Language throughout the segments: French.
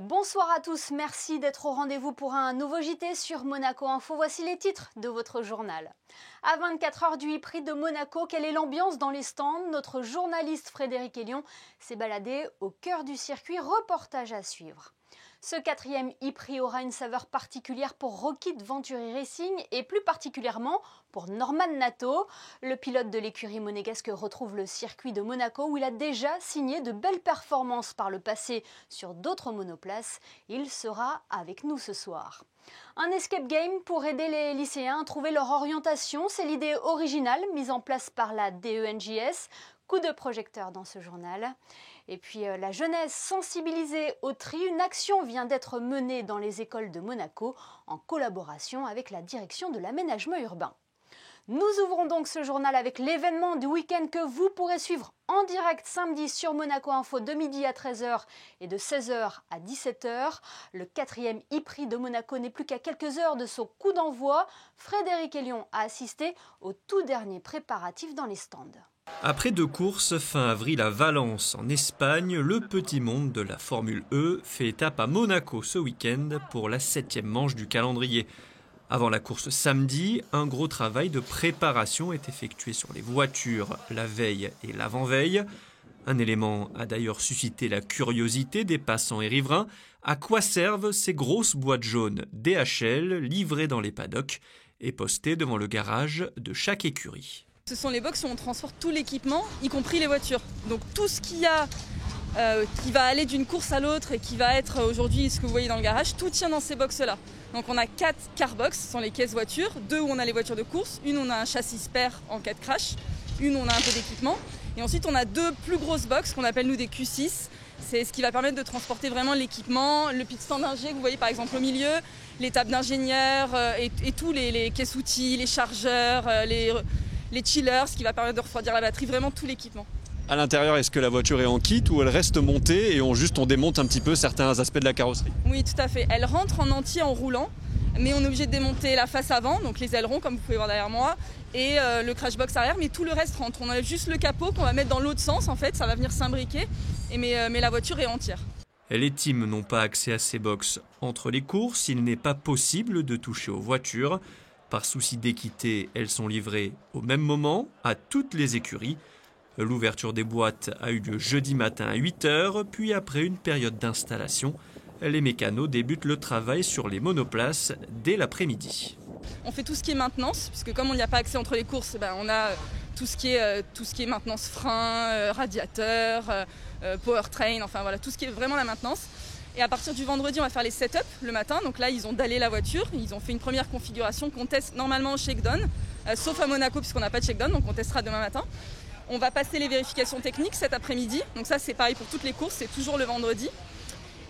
Bonsoir à tous, merci d'être au rendez-vous pour un nouveau JT sur Monaco Info. Voici les titres de votre journal. À 24 heures du e-prix de Monaco, quelle est l'ambiance dans les stands? Notre journaliste Frédéric Elion s'est baladé au cœur du circuit, reportage à suivre. Ce 4e e-prix aura une saveur particulière pour Rocket Venturi Racing et plus particulièrement pour Norman Nato. Le pilote de l'écurie monégasque retrouve le circuit de Monaco où il a déjà signé de belles performances par le passé sur d'autres monoplaces. Il sera avec nous ce soir. Un escape game pour aider les lycéens à trouver leur orientation, c'est l'idée originale mise en place par la DENJS. Coup de projecteur dans ce journal. Et puis la jeunesse sensibilisée au tri, une action vient d'être menée dans les écoles de Monaco en collaboration avec la direction de l'aménagement urbain. Nous ouvrons donc ce journal avec l'événement du week-end que vous pourrez suivre en direct samedi sur Monaco Info de midi à 13h et de 16h à 17h. Le 4e e-prix de Monaco n'est plus qu'à quelques heures de son coup d'envoi. Frédéric Elion a assisté au tout dernier préparatif dans les stands. Après 2 courses fin avril à Valence en Espagne, le petit monde de la Formule E fait étape à Monaco ce week-end pour la 7e manche du calendrier. Avant la course samedi, un gros travail de préparation est effectué sur les voitures la veille et l'avant-veille. Un élément a d'ailleurs suscité la curiosité des passants et riverains. À quoi servent ces grosses boîtes jaunes DHL livrées dans les paddocks et postées devant le garage de chaque écurie? Ce sont les box où on transporte tout l'équipement, y compris les voitures. Donc tout ce qu'il y a qui va aller d'une course à l'autre et qui va être aujourd'hui ce que vous voyez dans le garage, tout tient dans ces box-là. Donc on a 4 car box, ce sont les caisses voitures, 2 où on a les voitures de course, une où on a un châssis spare en cas de crash, une où on a un peu d'équipement. Et ensuite on a 2 plus grosses box qu'on appelle nous des Q6. C'est ce qui va permettre de transporter vraiment l'équipement, le pit stand d'ingé que vous voyez par exemple au milieu, les tables d'ingénieurs et tous les caisses outils, les chargeurs, les chillers, ce qui va permettre de refroidir la batterie, vraiment tout l'équipement. À l'intérieur, est-ce que la voiture est en kit ou elle reste montée et on démonte un petit peu certains aspects de la carrosserie? Oui, tout à fait. Elle rentre en entier en roulant, mais on est obligé de démonter la face avant, donc les ailerons comme vous pouvez voir derrière moi, et le crash box arrière, mais tout le reste rentre. On enlève juste le capot qu'on va mettre dans l'autre sens, en fait, ça va venir s'imbriquer, mais la voiture est entière. Les teams n'ont pas accès à ces box. Entre les courses, il n'est pas possible de toucher aux voitures. Par souci d'équité, elles sont livrées au même moment à toutes les écuries. L'ouverture des boîtes a eu lieu jeudi matin à 8h, puis après une période d'installation, les mécanos débutent le travail sur les monoplaces dès l'après-midi. On fait tout ce qui est maintenance, puisque comme on n'y a pas accès entre les courses, on a tout ce qui est maintenance frein, radiateur, powertrain, enfin voilà, tout ce qui est vraiment la maintenance. Et à partir du vendredi, on va faire les setups le matin. Donc là, ils ont dallé la voiture. Ils ont fait une première configuration qu'on teste normalement au shakedown, sauf à Monaco puisqu'on n'a pas de shakedown, donc on testera demain matin. On va passer les vérifications techniques cet après-midi. Donc ça, c'est pareil pour toutes les courses, c'est toujours le vendredi.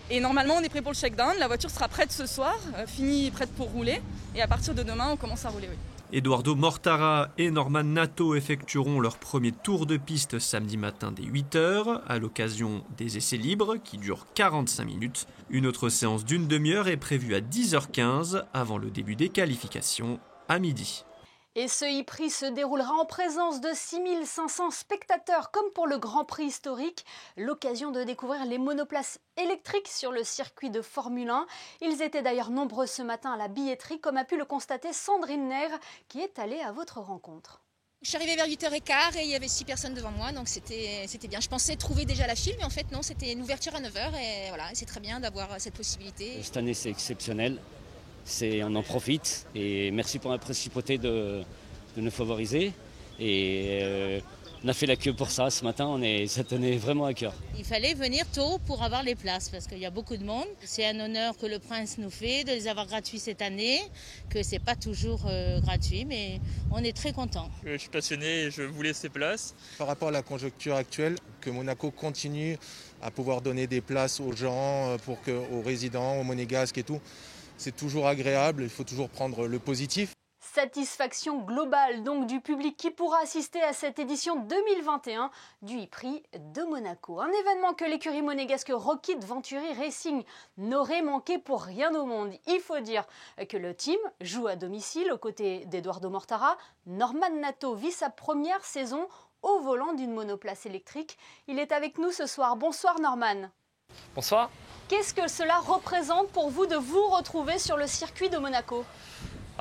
Et normalement, on est prêt pour le shakedown. La voiture sera prête ce soir, finie, prête pour rouler. Et à partir de demain, on commence à rouler, oui. Eduardo Mortara et Norman Nato effectueront leur premier tour de piste samedi matin dès 8h à l'occasion des essais libres qui durent 45 minutes. Une autre séance d'une demi-heure est prévue à 10h15 avant le début des qualifications à midi. Et ce e-prix se déroulera en présence de 6500 spectateurs, comme pour le Grand Prix historique. L'occasion de découvrir les monoplaces électriques sur le circuit de Formule 1. Ils étaient d'ailleurs nombreux ce matin à la billetterie, comme a pu le constater Sandrine Nair, qui est allée à votre rencontre. Je suis arrivée vers 8h15 et il y avait 6 personnes devant moi, donc c'était bien. Je pensais trouver déjà la file, mais en fait non, c'était une ouverture à 9h et voilà, c'est très bien d'avoir cette possibilité. Cette année c'est exceptionnel. On en profite et merci pour la principauté de nous favoriser et on a fait la queue pour ça ce matin, ça tenait vraiment à cœur. Il fallait venir tôt pour avoir les places parce qu'il y a beaucoup de monde. C'est un honneur que le prince nous fait de les avoir gratuits cette année, que c'est pas toujours gratuit, mais on est très contents. Je suis passionné et je voulais ces places. Par rapport à la conjoncture actuelle, que Monaco continue à pouvoir donner des places aux gens, aux résidents, aux monégasques et tout, c'est toujours agréable, il faut toujours prendre le positif. Satisfaction globale donc du public qui pourra assister à cette édition 2021 du e-prix de Monaco. Un événement que l'écurie monégasque Rocket Venturi Racing n'aurait manqué pour rien au monde. Il faut dire que le team joue à domicile aux côtés d'Eduardo Mortara. Norman Nato vit sa première saison au volant d'une monoplace électrique. Il est avec nous ce soir. Bonsoir Norman. Bonsoir. Qu'est-ce que cela représente pour vous de vous retrouver sur le circuit de Monaco ?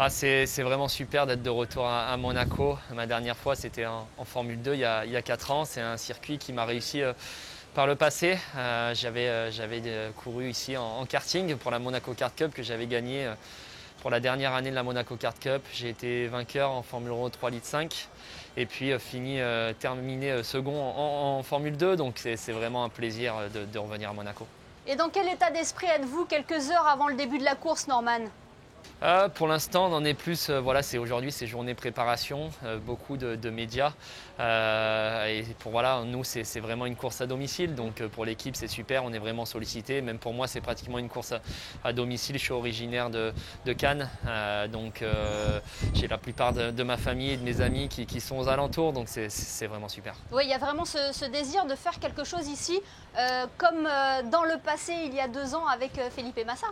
C'est vraiment super d'être de retour à Monaco. Ma dernière fois, c'était en Formule 2 il y a 4 ans. C'est un circuit qui m'a réussi par le passé. J'avais couru ici en karting pour la Monaco Kart Cup que j'avais gagné pour la dernière année de la Monaco Kart Cup. J'ai été vainqueur en Formule 1 3,5 litres et puis terminé second en Formule 2. Donc c'est vraiment un plaisir de revenir à Monaco. Et dans quel état d'esprit êtes-vous quelques heures avant le début de la course, Norman ? Pour l'instant, on en est plus. Aujourd'hui, c'est journée préparation, beaucoup de médias. Et nous, c'est vraiment une course à domicile. Donc pour l'équipe, c'est super. On est vraiment sollicité. Même pour moi, c'est pratiquement une course à domicile. Je suis originaire de Cannes, donc j'ai la plupart de ma famille et de mes amis qui sont aux alentours. Donc c'est vraiment super. Oui, il y a vraiment ce désir de faire quelque chose ici, comme dans le passé, il y a 2 ans, avec Felipe Massa.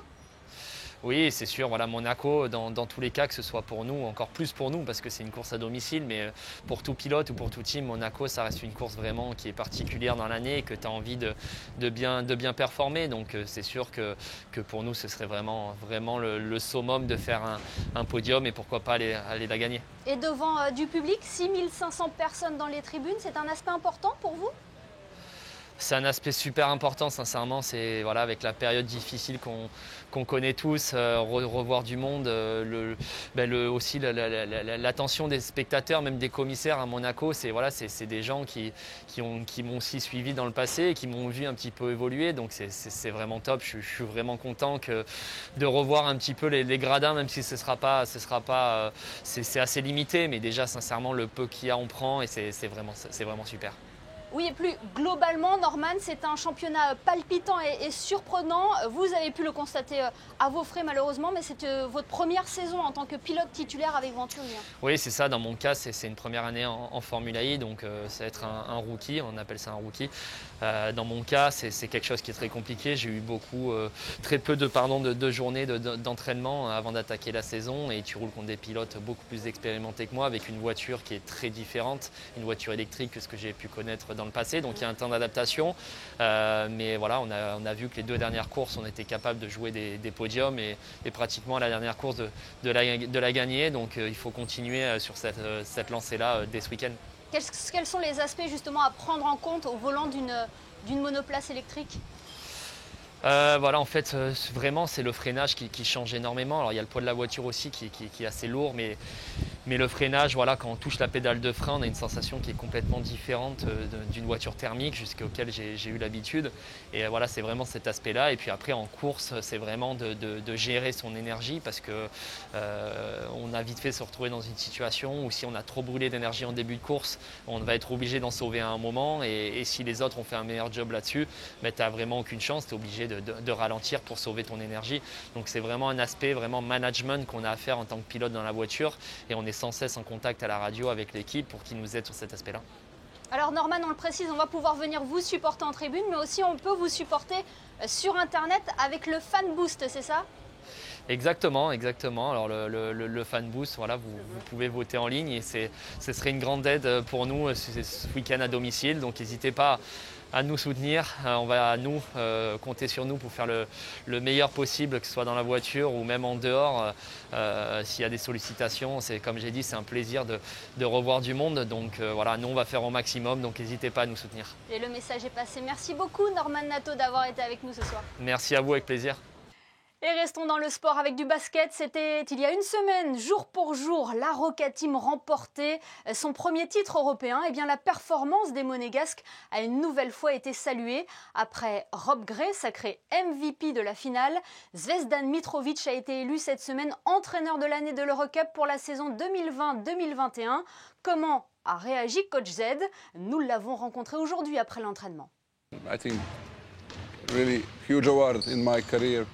Oui, c'est sûr, Monaco, dans tous les cas, que ce soit pour nous, encore plus pour nous, parce que c'est une course à domicile, mais pour tout pilote ou pour tout team, Monaco, ça reste une course vraiment qui est particulière dans l'année et que tu as envie de bien performer. Donc c'est sûr que pour nous, ce serait vraiment le summum de faire un podium et pourquoi pas aller la gagner. Et devant du public, 6500 personnes dans les tribunes, c'est un aspect important pour vous ? C'est un aspect super important, sincèrement. C'est avec la période difficile qu'on connaît tous, revoir du monde, aussi l'attention des spectateurs, même des commissaires à Monaco. C'est des gens qui m'ont aussi suivi dans le passé et qui m'ont vu un petit peu évoluer. Donc c'est vraiment top. Je suis vraiment content de revoir un petit peu les gradins, même si c'est assez limité. Mais déjà, sincèrement, le peu qu'il y a, on prend et c'est vraiment super. Oui, et plus globalement, Norman, c'est un championnat palpitant et surprenant. Vous avez pu le constater à vos frais, malheureusement, mais c'est votre première saison en tant que pilote titulaire avec Venturi. Oui, c'est ça. Dans mon cas, c'est une première année en Formule I, donc ça va être un rookie, on appelle ça un rookie. Dans mon cas, c'est quelque chose qui est très compliqué. J'ai eu très peu de journées d'entraînement avant d'attaquer la saison, et tu roules contre des pilotes beaucoup plus expérimentés que moi, avec une voiture qui est très différente, une voiture électrique que ce que j'ai pu connaître dans le passé, donc il y a un temps d'adaptation, mais on a vu que les 2 dernières courses on était capable de jouer des podiums et pratiquement à la dernière course de la gagner, donc il faut continuer sur cette lancée-là dès ce week-end. Quels sont les aspects justement à prendre en compte au volant d'une monoplace électrique ? En fait, vraiment, c'est le freinage qui change énormément. Alors, il y a le poids de la voiture aussi qui est assez lourd, mais le freinage, quand on touche la pédale de frein, on a une sensation qui est complètement différente d'une voiture thermique jusqu'auquel j'ai eu l'habitude. Et c'est vraiment cet aspect-là. Et puis après, en course, c'est vraiment de gérer son énergie, parce que on a vite fait se retrouver dans une situation où si on a trop brûlé d'énergie en début de course, on va être obligé d'en sauver à un moment. Et si les autres ont fait un meilleur job là-dessus, tu n'as vraiment aucune chance, tu es obligé de ralentir pour sauver ton énergie. Donc c'est vraiment un aspect vraiment management qu'on a à faire en tant que pilote dans la voiture, et on est sans cesse en contact à la radio avec l'équipe pour qu'ils nous aident sur cet aspect-là. Alors Norman, on le précise, on va pouvoir venir vous supporter en tribune, mais aussi on peut vous supporter sur Internet avec le Fan Boost, c'est ça ? Exactement. Alors le Fan Boost, vous pouvez voter en ligne, et ce serait une grande aide pour nous ce week-end à domicile. Donc n'hésitez pas à nous soutenir. On va compter sur nous pour faire le meilleur possible, que ce soit dans la voiture ou même en dehors. S'il y a des sollicitations, comme j'ai dit, c'est un plaisir de revoir du monde. Donc nous on va faire au maximum, donc n'hésitez pas à nous soutenir. Et le message est passé. Merci beaucoup Norman Nato d'avoir été avec nous ce soir. Merci à vous, avec plaisir. Et restons dans le sport avec du basket. C'était il y a une semaine, jour pour jour, la Roca Team remportait son premier titre européen. Et bien la performance des Monégasques a une nouvelle fois été saluée. Après Rob Gray, sacré MVP de la finale, Zvezdan Mitrovic a été élu cette semaine entraîneur de l'année de l'Eurocup pour la saison 2020-2021. Comment a réagi Coach Z? Nous l'avons rencontré aujourd'hui après l'entraînement. I think really huge award in my career.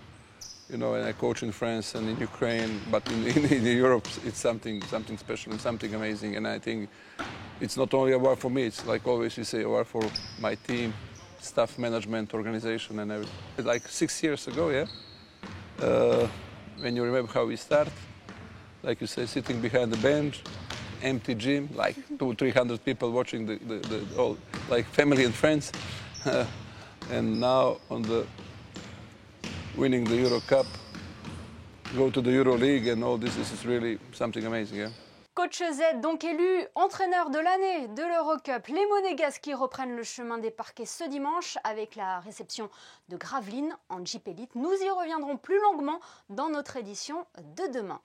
You know, and I coach in France and in Ukraine, but in Europe, it's something special and something amazing. And I think it's not only a award for me; it's like always you say, award for my team, staff, management, organization, and everything. It's like 6 years ago, yeah. When you remember how we start, like you say, sitting behind the bench, empty gym, like 200-300 people watching the all, like family and friends, and now on the winning the Euro Cup, go to the Euro League, and all this is really something amazing. Yeah? Coach Z, donc élu entraîneur de l'année de l'Eurocup, les Monégasques qui reprennent le chemin des parquets ce dimanche avec la réception de Gravelines en Jeep Elite. Nous y reviendrons plus longuement dans notre édition de demain.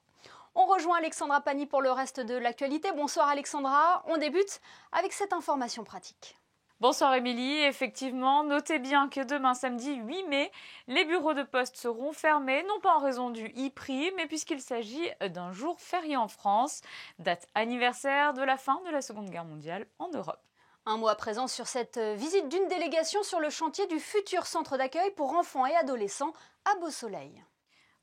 On rejoint Alexandra Pani pour le reste de l'actualité. Bonsoir Alexandra, on débute avec cette information pratique. Bonsoir Émilie, effectivement, notez bien que demain samedi 8 mai, les bureaux de poste seront fermés, non pas en raison du e-prix, mais puisqu'il s'agit d'un jour férié en France, date anniversaire de la fin de la Seconde Guerre mondiale en Europe. Un mot à présent sur cette visite d'une délégation sur le chantier du futur centre d'accueil pour enfants et adolescents à Beausoleil.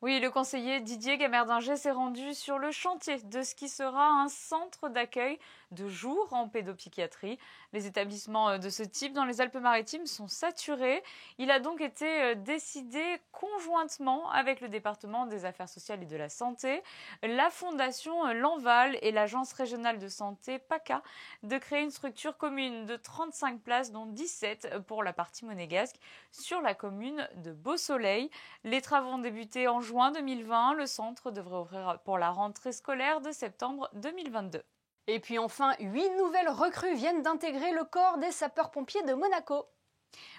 Oui, le conseiller Didier Gamerdinger s'est rendu sur le chantier de ce qui sera un centre d'accueil de jour en pédopsychiatrie. Les établissements de ce type dans les Alpes-Maritimes sont saturés. Il a donc été décidé conjointement avec le département des affaires sociales et de la santé, la fondation L'Enval et l'agence régionale de santé PACA de créer une structure commune de 35 places dont 17 pour la partie monégasque sur la commune de Beausoleil. Les travaux ont débuté en juin 2020, le centre devrait ouvrir pour la rentrée scolaire de septembre 2022. Et puis enfin, 8 nouvelles recrues viennent d'intégrer le corps des sapeurs-pompiers de Monaco.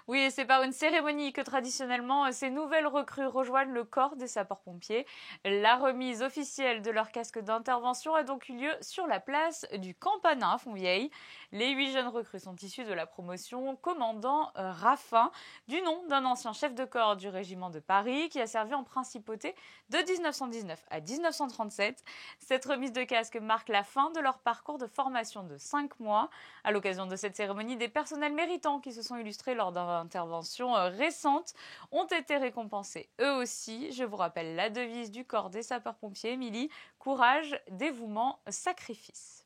Oui, et c'est par une cérémonie que traditionnellement ces nouvelles recrues rejoignent le corps des sapeurs-pompiers. La remise officielle de leur casque d'intervention a donc eu lieu sur la place du Campanin à Fontvieille. Les 8 jeunes recrues sont issus de la promotion commandant Raffin, du nom d'un ancien chef de corps du régiment de Paris qui a servi en principauté de 1919 à 1937. Cette remise de casque marque la fin de leur parcours de formation de 5 mois. À l'occasion de cette cérémonie, des personnels méritants qui se sont illustrés lors d'interventions récentes ont été récompensés eux aussi. Je vous rappelle la devise du corps des sapeurs-pompiers, Émilie, courage, dévouement, sacrifice.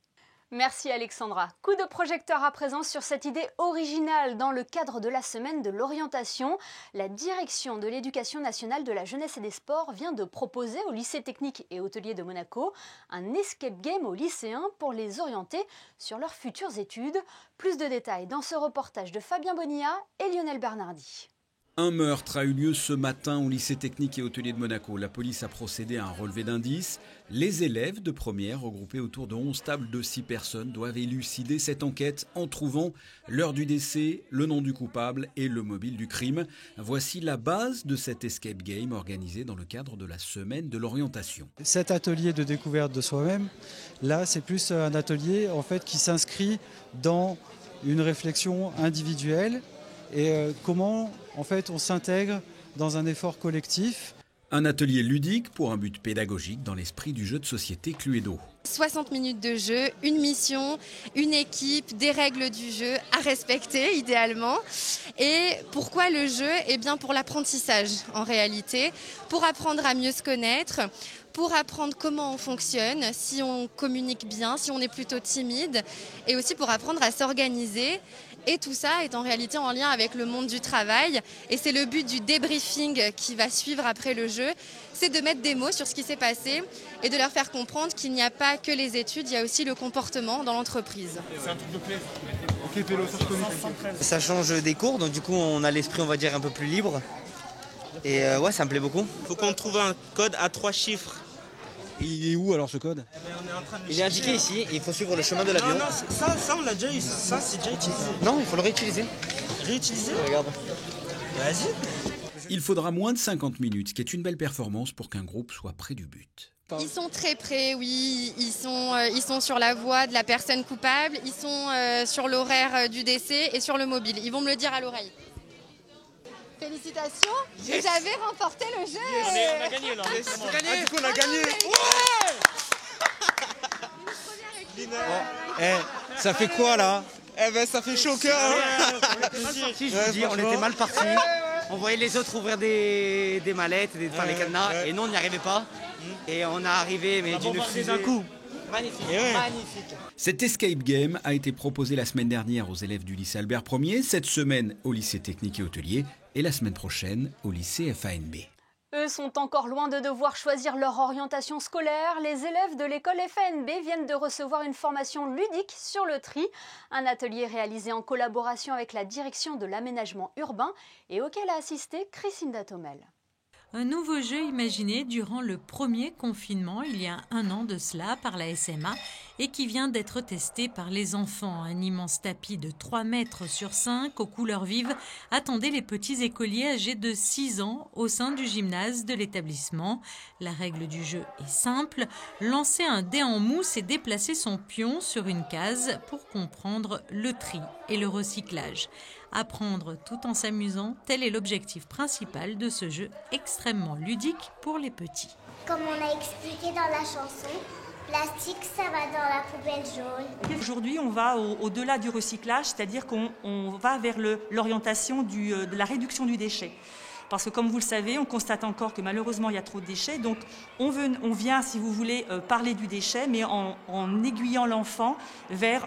Merci Alexandra. Coup de projecteur à présent sur cette idée originale dans le cadre de la semaine de l'orientation. La direction de l'éducation nationale de la jeunesse et des sports vient de proposer au lycée technique et hôtelier de Monaco un escape game aux lycéens pour les orienter sur leurs futures études. Plus de détails dans ce reportage de Fabien Bonilla et Lionel Bernardi. Un meurtre a eu lieu ce matin au lycée technique et hôtelier de Monaco. La police a procédé à un relevé d'indices. Les élèves de première, regroupés autour de 11 tables de 6 personnes, doivent élucider cette enquête en trouvant l'heure du décès, le nom du coupable et le mobile du crime. Voici la base de cet escape game organisé dans le cadre de la semaine de l'orientation. Cet atelier de découverte de soi-même, là, c'est plus un atelier en fait, qui s'inscrit dans une réflexion individuelle et comment en fait, on s'intègre dans un effort collectif. Un atelier ludique pour un but pédagogique dans l'esprit du jeu de société Cluedo. 60 minutes de jeu, une mission, une équipe, des règles du jeu à respecter idéalement. Et pourquoi le jeu ? Eh bien pour l'apprentissage en réalité, pour apprendre à mieux se connaître, pour apprendre comment on fonctionne, si on communique bien, si on est plutôt timide, et aussi pour apprendre à s'organiser. Et tout ça est en réalité en lien avec le monde du travail. Et c'est le but du débriefing qui va suivre après le jeu, c'est de mettre des mots sur ce qui s'est passé et de leur faire comprendre qu'il n'y a pas que les études, il y a aussi le comportement dans l'entreprise. C'est un truc de plaisir. Ça change des cours, donc du coup on a l'esprit on va dire un peu plus libre. Et ouais, ça me plaît beaucoup. Il faut qu'on trouve un code à 3 chiffres. Il est où alors ce code ? Il est indiqué ici, il faut suivre le chemin de l'avion. Non, ça on l'a déjà eu, ça c'est déjà utilisé. Non, il faut le réutiliser. Réutiliser ? Regarde. Vas-y. Il faudra moins de 50 minutes, ce qui est une belle performance pour qu'un groupe soit près du but. Ils sont très près, oui. Ils sont sur la voie de la personne coupable, ils sont sur l'horaire du décès et sur le mobile. Ils vont me le dire à l'oreille. Félicitations, yes. Vous avez remporté le jeu. Yes. On a gagné là. Yes. On a gagné. Du coup, on a gagné. Ouais. Ça fait quoi là ? Eh ben ça fait chaud au cœur. Si je vous dis, on était mal partis. On voyait les autres ouvrir des mallettes, les cadenas, et nous on n'y arrivait pas. Et on est arrivé mais d'une fusée d'un coup. Magnifique, magnifique. Cet escape game a été proposé la semaine dernière aux élèves du lycée Albert Ier, cette semaine au lycée technique et hôtelier et la semaine prochaine au lycée FANB. Eux sont encore loin de devoir choisir leur orientation scolaire. Les élèves de l'école FANB viennent de recevoir une formation ludique sur le tri, un atelier réalisé en collaboration avec la direction de l'aménagement urbain et auquel a assisté Christine Datomel. Un nouveau jeu imaginé durant le premier confinement, il y a 1 an de cela, par la SMA, et qui vient d'être testé par les enfants. Un immense tapis de 3 mètres sur 5 aux couleurs vives attendait les petits écoliers âgés de 6 ans au sein du gymnase de l'établissement. La règle du jeu est simple, lancer un dé en mousse et déplacer son pion sur une case pour comprendre le tri et le recyclage. Apprendre tout en s'amusant, tel est l'objectif principal de ce jeu extrêmement ludique pour les petits. Comme on a expliqué dans la chanson, plastique, ça va dans la poubelle jaune. Aujourd'hui, on va au-delà du recyclage, c'est-à-dire qu'on va vers l'orientation de la réduction du déchet. Parce que comme vous le savez, on constate encore que malheureusement, il y a trop de déchets. Donc, on vient, si vous voulez, parler du déchet, mais en aiguillant l'enfant vers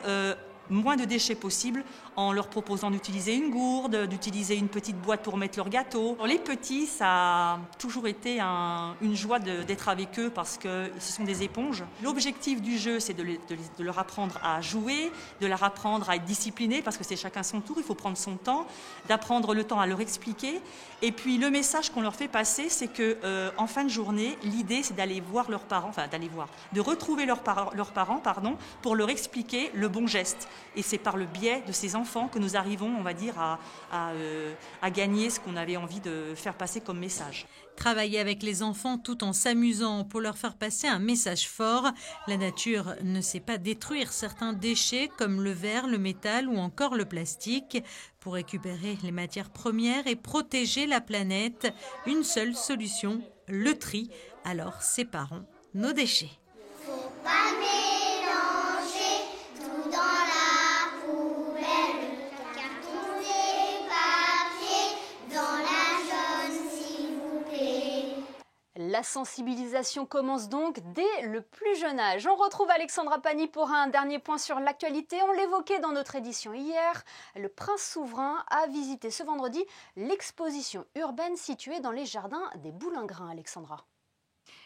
moins de déchets possibles, en leur proposant d'utiliser une gourde, d'utiliser une petite boîte pour mettre leur gâteau. Pour les petits, ça a toujours été une joie d'être avec eux parce que ce sont des éponges. L'objectif du jeu, c'est de leur apprendre à jouer, de leur apprendre à être disciplinés parce que c'est chacun son tour, il faut prendre son temps, d'apprendre le temps à leur expliquer. Et puis le message qu'on leur fait passer, c'est que en fin de journée, l'idée, c'est d'aller voir leurs parents, de retrouver leurs parents, pour leur expliquer le bon geste. Et c'est par le biais de ces enfants que nous arrivons, on va dire, à gagner ce qu'on avait envie de faire passer comme message. Travailler avec les enfants tout en s'amusant pour leur faire passer un message fort. La nature ne sait pas détruire certains déchets comme le verre, le métal ou encore le plastique. Pour récupérer les matières premières et protéger la planète, une seule solution, le tri. Alors séparons nos déchets. Faut pas mélanger tout dans la poubelle, carton et papier dans la jaune, s'il vous plaît. La sensibilisation commence donc dès le plus jeune âge. On retrouve Alexandra Pani pour un dernier point sur l'actualité. On l'évoquait dans notre édition hier. Le prince souverain a visité ce vendredi l'exposition urbaine située dans les jardins des Boulingrins. Alexandra.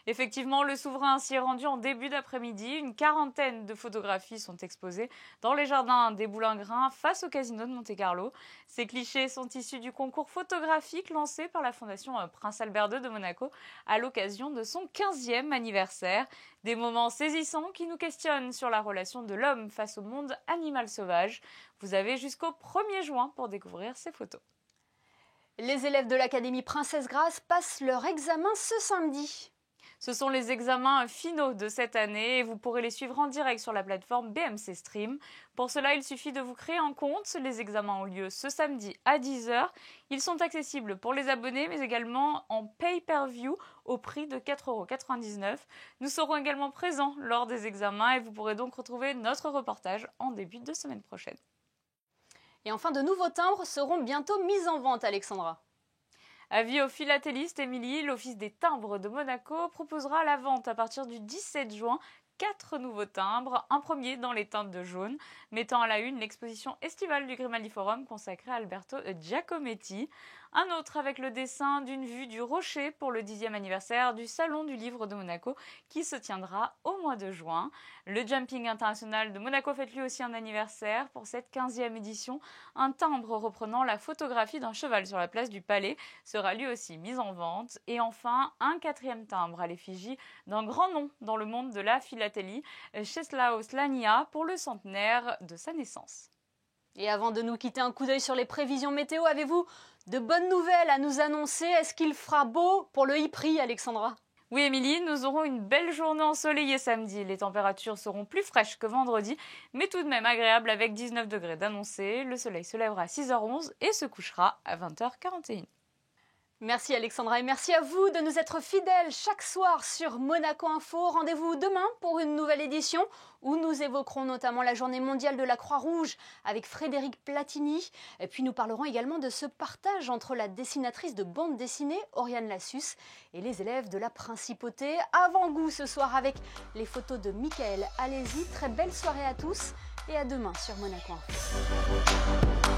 Effectivement, le souverain s'y est rendu en début d'après-midi. Une quarantaine de photographies sont exposées dans les jardins des Boulingrins face au casino de Monte-Carlo. Ces clichés sont issus du concours photographique lancé par la Fondation Prince Albert II de Monaco à l'occasion de son 15e anniversaire. Des moments saisissants qui nous questionnent sur la relation de l'homme face au monde animal sauvage. Vous avez jusqu'au 1er juin pour découvrir ces photos. Les élèves de l'Académie Princesse Grace passent leur examen ce samedi. Ce sont les examens finaux de cette année et vous pourrez les suivre en direct sur la plateforme BMC Stream. Pour cela, il suffit de vous créer un compte. Les examens ont lieu ce samedi à 10h. Ils sont accessibles pour les abonnés, mais également en pay-per-view au prix de 4,99 €. Nous serons également présents lors des examens et vous pourrez donc retrouver notre reportage en début de semaine prochaine. Et enfin, de nouveaux timbres seront bientôt mis en vente, Alexandra. Avis aux philatélistes, Émilie, l'Office des timbres de Monaco proposera la vente à partir du 17 juin 4 nouveaux timbres, un premier dans les teintes de jaune, mettant à la une l'exposition estivale du Grimaldi Forum consacrée à Alberto Giacometti. Un autre avec le dessin d'une vue du rocher pour le 10e anniversaire du Salon du Livre de Monaco qui se tiendra au mois de juin. Le Jumping International de Monaco fête lui aussi un anniversaire pour cette 15e édition. Un timbre reprenant la photographie d'un cheval sur la place du Palais sera lui aussi mis en vente. Et enfin, un 4e timbre à l'effigie d'un grand nom dans le monde de la philatélie, Czeslaw Slania, pour le centenaire de sa naissance. Et avant de nous quitter, un coup d'œil sur les prévisions météo. Avez-vous de bonnes nouvelles à nous annoncer? Est-ce qu'il fera beau pour le Ypres, Alexandra? Oui, Émilie, nous aurons une belle journée ensoleillée samedi. Les températures seront plus fraîches que vendredi, mais tout de même agréables avec 19 degrés d'annoncé. Le soleil se lèvera à 6h11 et se couchera à 20h41. Merci Alexandra et merci à vous de nous être fidèles chaque soir sur Monaco Info. Rendez-vous demain pour une nouvelle édition où nous évoquerons notamment la journée mondiale de la Croix-Rouge avec Frédéric Platini. Et puis nous parlerons également de ce partage entre la dessinatrice de bande dessinée Oriane Lassus et les élèves de la Principauté. Avant-goût ce soir avec les photos de Michael. Allez-y, très belle soirée à tous et à demain sur Monaco Info.